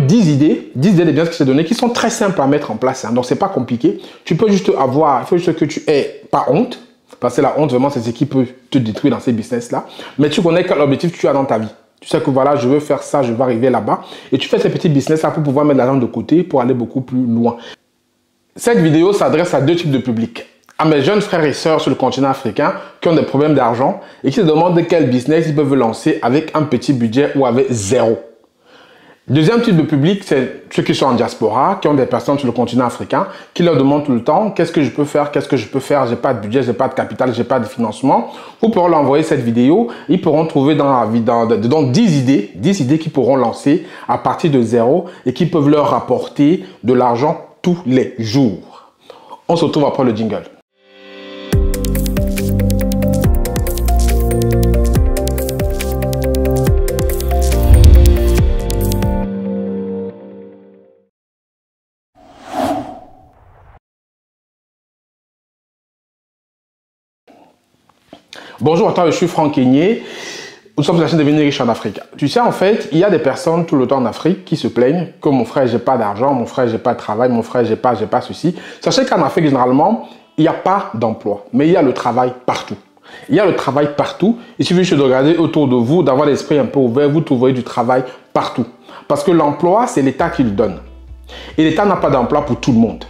10 idées des business que je t'ai donné qui sont très simples à mettre en place. Hein. Donc, c'est pas compliqué. Tu peux juste avoir, il faut juste que tu aies pas honte. Parce que la honte, vraiment, c'est ce qui peut te détruire dans ces business-là. Mais tu connais quel objectif tu as dans ta vie. Tu sais que voilà, je veux faire ça, je veux arriver là-bas. Et tu fais ces petits business-là pour pouvoir mettre l'argent de côté pour aller beaucoup plus loin. Cette vidéo s'adresse à deux types de publics. À mes jeunes frères et sœurs sur le continent africain qui ont des problèmes d'argent et qui se demandent quel business ils peuvent lancer avec un petit budget ou avec zéro. Deuxième type de public, c'est ceux qui sont en diaspora, qui ont des personnes sur le continent africain, qui leur demandent tout le temps qu'est-ce que je peux faire, j'ai pas de budget, j'ai pas de capital, j'ai pas de financement. Vous pourrez leur envoyer cette vidéo, ils pourront trouver dedans 10 idées qu'ils pourront lancer à partir de zéro et qui peuvent leur rapporter de l'argent tous les jours. On se retrouve après le jingle. Bonjour à toi, je suis Franck Kenyé. Nous sommes sur la chaîne Devenir riche en Afrique. Tu sais, en fait, il y a des personnes tout le temps en Afrique qui se plaignent que mon frère, j'ai pas d'argent, mon frère, j'ai pas de travail, mon frère, j'ai pas ceci. Sachez qu'en Afrique, généralement, il n'y a pas d'emploi, mais il y a le travail partout. Il y a le travail partout. Il suffit juste de regarder autour de vous, d'avoir l'esprit un peu ouvert, vous trouverez du travail partout. Parce que l'emploi, c'est l'État qui le donne. Et l'État n'a pas d'emploi pour tout le monde.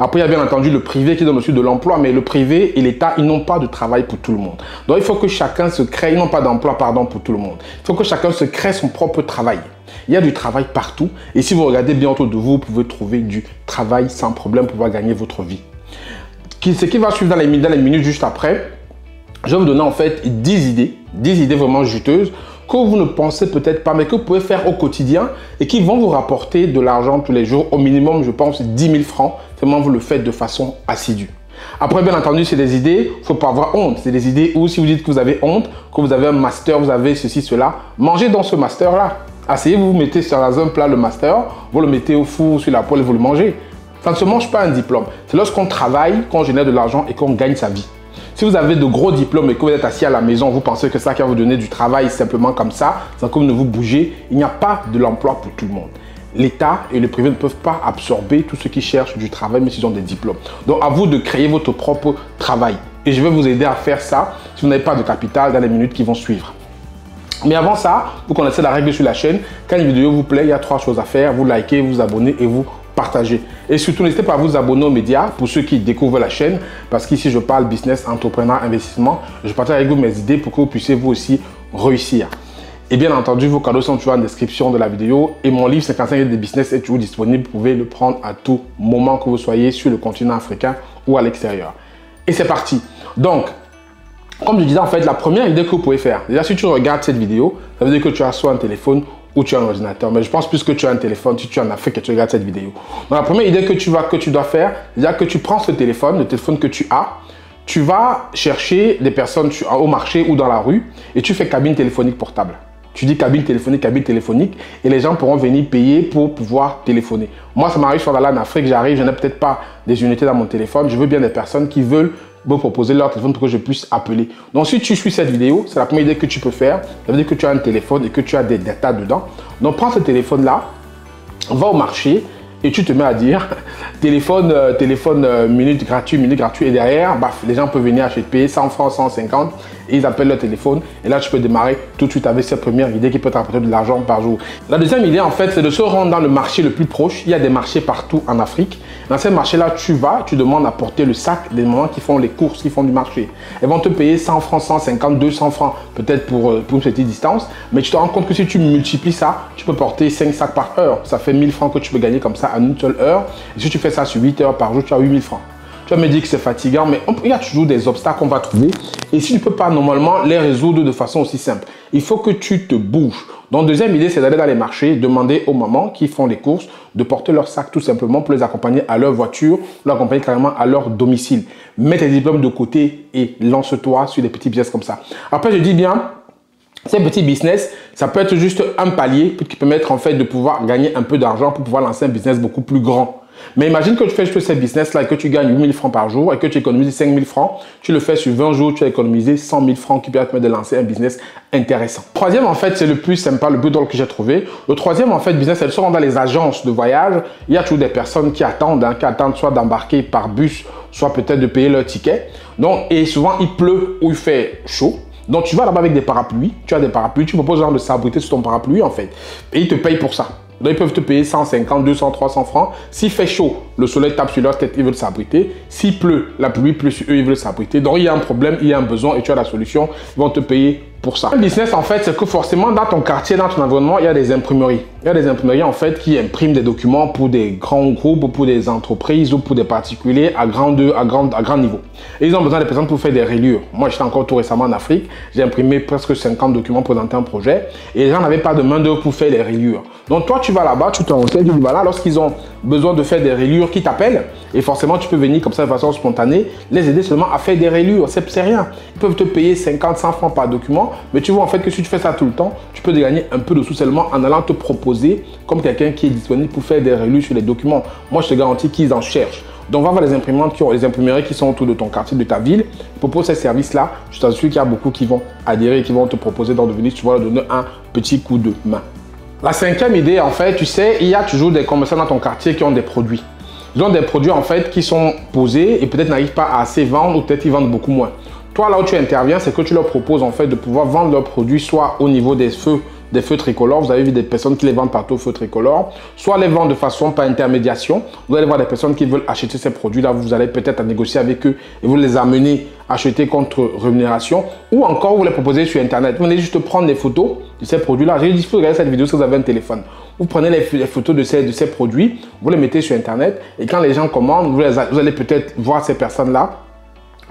Après, il y a bien entendu le privé qui donne aussi de l'emploi, mais le privé et l'État, ils n'ont pas de travail pour tout le monde. Donc, il faut que chacun se crée, ils n'ont pas d'emploi, pardon, pour tout le monde. Il faut que chacun se crée son propre travail. Il y a du travail partout. Et si vous regardez bien autour de vous, vous pouvez trouver du travail sans problème pour pouvoir gagner votre vie. Ce qui va suivre dans les minutes juste après, je vais vous donner en fait 10 idées vraiment juteuses que vous ne pensez peut-être pas, mais que vous pouvez faire au quotidien et qui vont vous rapporter de l'argent tous les jours, au minimum, je pense, 10 000 francs, tellement vous le faites de façon assidue. Après, bien entendu, c'est des idées, il ne faut pas avoir honte. C'est des idées où si vous dites que vous avez honte, que vous avez un master, vous avez ceci, cela, mangez dans ce master-là. Asseyez-vous, vous mettez sur un plat le master, vous le mettez au four, sur la poêle et vous le mangez. Ça ne se mange pas un diplôme. C'est lorsqu'on travaille, qu'on génère de l'argent et qu'on gagne sa vie. Si vous avez de gros diplômes et que vous êtes assis à la maison, vous pensez que ça qui va vous donner du travail simplement comme ça, sans que vous ne vous bougez, il n'y a pas de l'emploi pour tout le monde. L'État et le privé ne peuvent pas absorber tous ceux qui cherchent du travail, mais s'ils ont des diplômes. Donc, à vous de créer votre propre travail. Et je vais vous aider à faire ça si vous n'avez pas de capital dans les minutes qui vont suivre. Mais avant ça, vous connaissez la règle sur la chaîne. Quand une vidéo vous plaît, il y a 3 choses à faire. Vous likez, vous abonnez et vous partagez. Et surtout, n'hésitez pas à vous abonner aux médias pour ceux qui découvrent la chaîne. Parce qu'ici, je parle business, entrepreneur, investissement. Je partage avec vous mes idées pour que vous puissiez vous aussi réussir. Et bien entendu, vos cadeaux sont toujours en description de la vidéo. Et mon livre 55 idées de business est toujours disponible. Vous pouvez le prendre à tout moment que vous soyez sur le continent africain ou à l'extérieur. Et c'est parti. Donc, comme je disais, en fait, la première idée que vous pouvez faire, déjà si tu regardes cette vidéo, ça veut dire que tu as soit un téléphone ou tu as un ordinateur. Mais je pense plus que tu as un téléphone si tu es en Afrique et tu regardes cette vidéo. Donc, la première idée que tu dois faire, c'est que tu prends ce téléphone, le téléphone que tu as, tu vas chercher des personnes au marché ou dans la rue et tu fais cabine téléphonique portable. Tu dis cabine téléphonique et les gens pourront venir payer pour pouvoir téléphoner. Moi, ça m'arrive sur en Afrique, j'arrive, je n'ai peut-être pas des unités dans mon téléphone. Je veux bien des personnes qui veulent me proposer leur téléphone pour que je puisse appeler. Donc, si tu suis cette vidéo, c'est la première idée que tu peux faire. Ça veut dire que tu as un téléphone et que tu as des data dedans. Donc, prends ce téléphone-là, va au marché et tu te mets à dire téléphone minute gratuit et derrière, baf, les gens peuvent venir acheter, payer 100 francs, 150 et ils appellent leur téléphone et là tu peux démarrer tout de suite avec cette première idée qui peut te rapporter de l'argent par jour. La deuxième idée en fait, c'est de se rendre dans le marché le plus proche. Il y a des marchés partout en Afrique. Dans ces marchés-là, tu demandes à porter le sac des moments qui font les courses, qui font du marché. Elles vont te payer 100 francs, 150, 200 francs peut-être pour une petite distance, mais tu te rends compte que si tu multiplies ça, tu peux porter 5 sacs par heure. Ça fait 1000 francs que tu peux gagner comme ça en une seule heure. Et si tu fais ça sur 8 heures par jour, tu as 8000 francs. Tu vas me dire que c'est fatigant, mais il y a toujours des obstacles qu'on va trouver. Et si tu ne peux pas normalement les résoudre de façon aussi simple, il faut que tu te bouges. Donc, deuxième idée, c'est d'aller dans les marchés, demander aux mamans qui font les courses de porter leur sac tout simplement pour les accompagner à leur voiture, les accompagner carrément à leur domicile. Mets tes diplômes de côté et lance-toi sur des petits business comme ça. Après, je dis bien, ces petits business, ça peut être juste un palier qui peut permettre en fait de pouvoir gagner un peu d'argent pour pouvoir lancer un business beaucoup plus grand. Mais imagine que tu fais juste ces business-là et que tu gagnes 8 000 francs par jour et que tu économises 5 000 francs. Tu le fais sur 20 jours, tu as économisé 100 000 francs qui permettent de lancer un business intéressant. Le troisième, en fait, c'est le plus sympa, le plus drôle que j'ai trouvé. Le troisième, en fait, business, c'est souvent dans les agences de voyage. Il y a toujours des personnes qui attendent soit d'embarquer par bus, soit peut-être de payer leur ticket. Donc, et souvent, il pleut ou il fait chaud. Donc, tu vas là-bas avec des parapluies. Tu as des parapluies. Tu proposes aux gens de s'abriter sur ton parapluie, en fait. Et ils te payent pour ça. Donc, ils peuvent te payer 150, 200, 300 francs. S'il fait chaud, le soleil tape sur leur tête, ils veulent s'abriter. S'il pleut, la pluie pleut sur eux, ils veulent s'abriter. Donc, il y a un problème, il y a un besoin et tu as la solution. Ils vont te payer pour ça. Un business, en fait, c'est que forcément, dans ton quartier, dans ton environnement, il y a des imprimeries. Il y a des imprimeries, en fait, qui impriment des documents pour des grands groupes, pour des entreprises ou pour des particuliers à grand niveau. Et ils ont besoin de personnes pour faire des rayures. Moi, j'étais encore tout récemment en Afrique. J'ai imprimé presque 50 documents pour présenter un projet. Et les gens n'avaient pas de main-d'œuvre pour faire les rayures. Donc, toi, tu vas là-bas, tu te renseignes, tu dis, voilà, lorsqu'ils ont besoin de faire des rayures, qui t'appellent. Et forcément, tu peux venir comme ça de façon spontanée, les aider seulement à faire des rayures. C'est rien. Ils peuvent te payer 50, 100 francs par document. Mais tu vois en fait que si tu fais ça tout le temps, tu peux gagner un peu de sous seulement en allant te proposer comme quelqu'un qui est disponible pour faire des rayures sur les documents. Moi, je te garantis qu'ils en cherchent. Donc, va voir les imprimantes les imprimeries qui sont autour de ton quartier, de ta ville. Propose ces services-là. Je t'assure qu'il y a beaucoup qui vont adhérer et qui vont te proposer d'en devenir, tu vas leur donner un petit coup de main. La cinquième idée, en fait, tu sais, il y a toujours des commerçants dans ton quartier qui ont des produits. Ils ont des produits, en fait, qui sont posés et peut-être n'arrivent pas à assez vendre ou peut-être ils vendent beaucoup moins. Toi, là où tu interviens, c'est que tu leur proposes en fait de pouvoir vendre leurs produits soit au niveau des feux tricolores. Vous avez vu des personnes qui les vendent partout aux feux tricolores, soit les vendent de façon par intermédiation. Vous allez voir des personnes qui veulent acheter ces produits-là. Vous allez peut-être négocier avec eux et vous les amener à acheter contre rémunération. Ou encore, vous les proposez sur Internet. Vous venez juste prendre des photos de ces produits-là. J'ai dit, il faut regarder cette vidéo si vous avez un téléphone. Vous prenez les photos de ces produits, vous les mettez sur Internet et quand les gens commandent, vous allez peut-être voir ces personnes-là.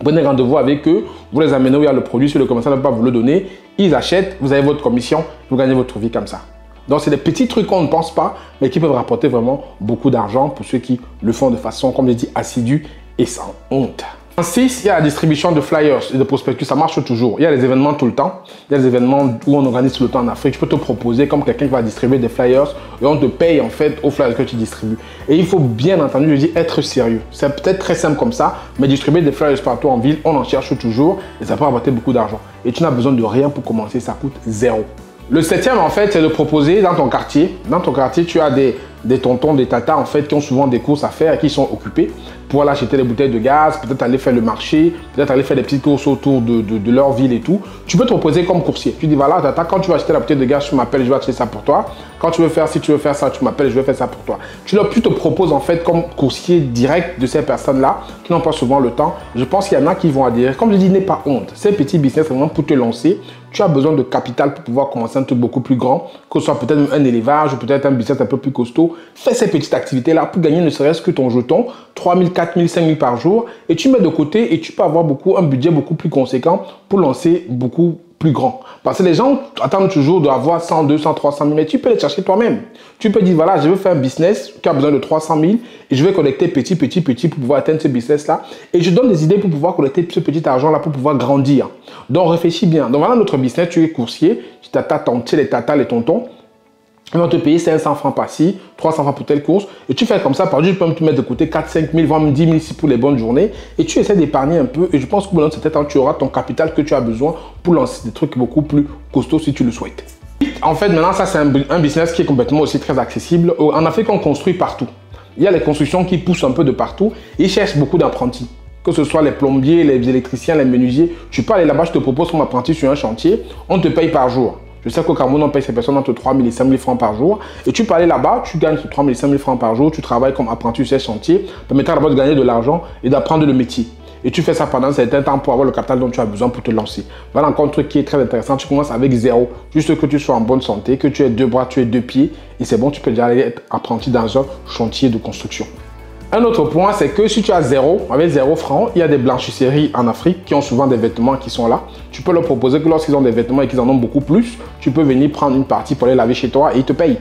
Prenez rendez-vous avec eux, vous les amenez où il y a le produit, si le commerçant ne peut pas vous le donner, ils achètent, vous avez votre commission, vous gagnez votre vie comme ça. Donc, c'est des petits trucs qu'on ne pense pas, mais qui peuvent rapporter vraiment beaucoup d'argent pour ceux qui le font de façon, comme je dis, assidue et sans honte. En 6, il y a la distribution de flyers et de prospectus, ça marche toujours. Il y a des événements tout le temps. Il y a des événements où on organise tout le temps en Afrique. Je peux te proposer comme quelqu'un qui va distribuer des flyers et on te paye en fait aux flyers que tu distribues. Et il faut bien entendu, je dis, être sérieux. C'est peut-être très simple comme ça, mais distribuer des flyers partout en ville, on en cherche toujours et ça peut apporter beaucoup d'argent. Et tu n'as besoin de rien pour commencer, ça coûte zéro. Le septième, en fait, c'est de proposer dans ton quartier. Dans ton quartier, tu as des tontons, des tatas, en fait, qui ont souvent des courses à faire et qui sont occupés pour aller acheter des bouteilles de gaz, peut-être aller faire le marché, peut-être aller faire des petites courses autour de leur ville et tout. Tu peux te proposer comme coursier. Tu dis, voilà, tata, quand tu vas acheter la bouteille de gaz, tu m'appelles, je vais acheter ça pour toi. Quand tu veux faire, si tu veux faire ça, tu m'appelles, je vais faire ça pour toi. Tu te proposes, en fait, comme coursier direct de ces personnes-là qui n'ont pas souvent le temps. Je pense qu'il y en a qui vont adhérer. Comme je dis, n'aie pas honte. Ces petits business, vraiment pour te lancer, tu as besoin de capital pour pouvoir commencer un truc beaucoup plus grand, que ce soit peut-être un élevage ou peut-être un business un peu plus costaud. Fais ces petites activités-là pour gagner ne serait-ce que ton jeton, 3 000, 4 000, 5 000 par jour, et tu mets de côté et tu peux avoir un budget beaucoup plus conséquent pour lancer beaucoup plus grand. Parce que les gens attendent toujours d'avoir 100, 200, 300 000, mais tu peux les chercher toi-même. Tu peux dire, voilà, je veux faire un business qui a besoin de 300 000 et je vais collecter petit pour pouvoir atteindre ce business-là. Et je donne des idées pour pouvoir collecter ce petit argent-là pour pouvoir grandir. Donc, réfléchis bien. Donc, voilà notre business. Tu es coursier, tu sais les tatas, les tontons. Ils vont te payer 500 francs par-ci, 300 francs pour telle course. Et tu fais comme ça, par exemple, tu peux te mettre de côté 4, 5 000, voire 10 000 ici pour les bonnes journées. Et tu essaies d'épargner un peu. Et je pense qu'au bout de cet temps, tu auras ton capital que tu as besoin pour lancer des trucs beaucoup plus costauds si tu le souhaites. En fait, maintenant, ça, c'est un business qui est complètement aussi très accessible. En Afrique, on construit partout. Il y a les constructions qui poussent un peu de partout. Ils cherchent beaucoup d'apprentis. Que ce soit les plombiers, les électriciens, les menuisiers. Tu peux aller là-bas, je te propose comme apprenti sur un chantier. On te paye par jour. Je sais qu'au Cameroun, on paye ces personnes entre 3 000 et 5 000 francs par jour. Et tu peux aller là-bas, tu gagnes 3 000 et 5 000 francs par jour. Tu travailles comme apprenti sur ces chantiers. Ça permettra d'abord de gagner de l'argent et d'apprendre le métier. Et tu fais ça pendant un certain temps pour avoir le capital dont tu as besoin pour te lancer. Voilà encore un truc qui est très intéressant. Tu commences avec zéro. Juste que tu sois en bonne santé, que tu aies 2 bras, tu aies 2 pieds. Et c'est bon, tu peux déjà aller être apprenti dans un chantier de construction. Un autre point, c'est que si tu as avec 0 francs, il y a des blanchisseries en Afrique qui ont souvent des vêtements qui sont là. Tu peux leur proposer que lorsqu'ils ont des vêtements et qu'ils en ont beaucoup plus, tu peux venir prendre une partie pour les laver chez toi et ils te payent.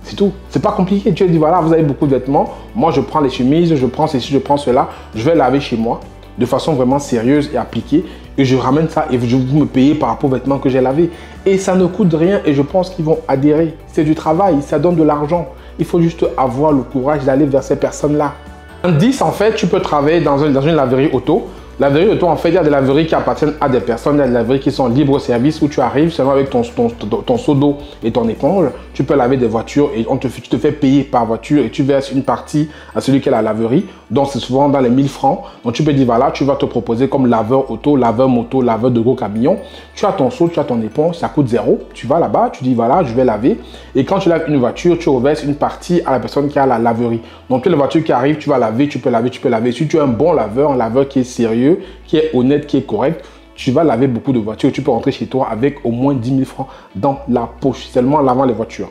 C'est tout. C'est pas compliqué. Tu dis, voilà, vous avez beaucoup de vêtements. Moi, je prends les chemises, je prends ceci, je prends cela. Je vais laver chez moi de façon vraiment sérieuse et appliquée. Et je ramène ça et vous me payez par rapport aux vêtements que j'ai lavés. Et ça ne coûte rien et je pense qu'ils vont adhérer. C'est du travail, ça donne de l'argent. Il faut juste avoir le courage d'aller vers ces personnes-là. En 10, en fait, tu peux travailler dans une laverie auto. Laverie auto, en fait, il y a des laveries qui appartiennent à des personnes, il y a des laveries qui sont libre service où tu arrives seulement avec ton seau d'eau et ton éponge. Tu peux laver des voitures et tu te fais payer par voiture et tu verses une partie à celui qui a la laverie. Donc, c'est souvent dans les 1000 francs. Donc, tu peux dire, voilà, tu vas te proposer comme laveur auto, laveur moto, laveur de gros camions. Tu as ton seau, tu as ton éponge, ça coûte 0. Tu vas là-bas, tu dis, voilà, je vais laver. Et quand tu laves une voiture, tu reverses une partie à la personne qui a la laverie. Donc, toutes les voitures qui arrivent, tu vas laver, tu peux laver, tu peux laver. Si tu es un bon laveur, un laveur qui est sérieux, qui est honnête, qui est correct, tu vas laver beaucoup de voitures. Tu peux rentrer chez toi avec au moins 10 000 francs dans la poche, seulement en lavant les voitures.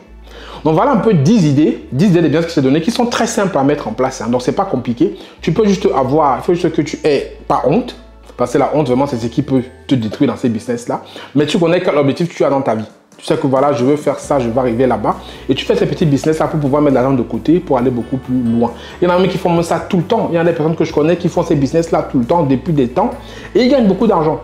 Donc voilà un peu 10 idées de business qui se données qui sont très simples à mettre en place. Hein. Donc c'est pas compliqué. Tu peux juste avoir, il faut juste que tu aies pas honte. Parce que la honte, vraiment, c'est ce qui peut te détruire dans ces business-là. Mais tu connais quel objectif tu as dans ta vie. Tu sais que voilà, je veux faire ça, je vais arriver là-bas. Et tu fais ces petits business-là pour pouvoir mettre l'argent de côté pour aller beaucoup plus loin. Il y en a même qui font ça tout le temps. Il y a des personnes que je connais qui font ces business-là tout le temps, depuis des temps. Et ils gagnent beaucoup d'argent.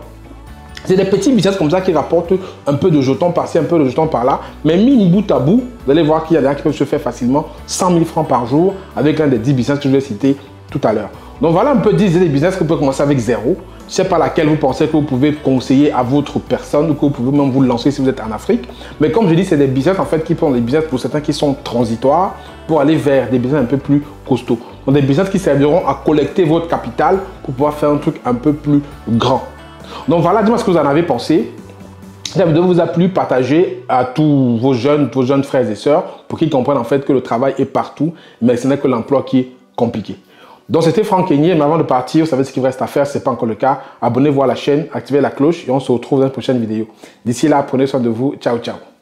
C'est des petits business comme ça qui rapportent un peu de jetons par-ci, un peu de jetons par-là. Mais mis bout à bout, vous allez voir qu'il y a des gens qui peuvent se faire facilement 100 000 francs par jour avec l'un des 10 business que je vais citer tout à l'heure. Donc voilà un peu 10 idées de business que vous pouvez commencer avec 0. Je ne sais pas laquelle vous pensez que vous pouvez conseiller à votre personne ou que vous pouvez même vous lancer si vous êtes en Afrique. Mais comme je dis, c'est des business en fait qui font des business pour certains qui sont transitoires pour aller vers des business un peu plus costauds. Donc des business qui serviront à collecter votre capital pour pouvoir faire un truc un peu plus grand. Donc voilà, dis-moi ce que vous en avez pensé. Si la vidéo vous a plu, partagez à tous vos jeunes frères et sœurs pour qu'ils comprennent en fait que le travail est partout, mais ce n'est que l'emploi qui est compliqué. Donc c'était Franck Kenyé, mais avant de partir, vous savez ce qu'il vous reste à faire, si ce n'est pas encore le cas, abonnez-vous à la chaîne, activez la cloche et on se retrouve dans une prochaine vidéo. D'ici là, prenez soin de vous, ciao ciao.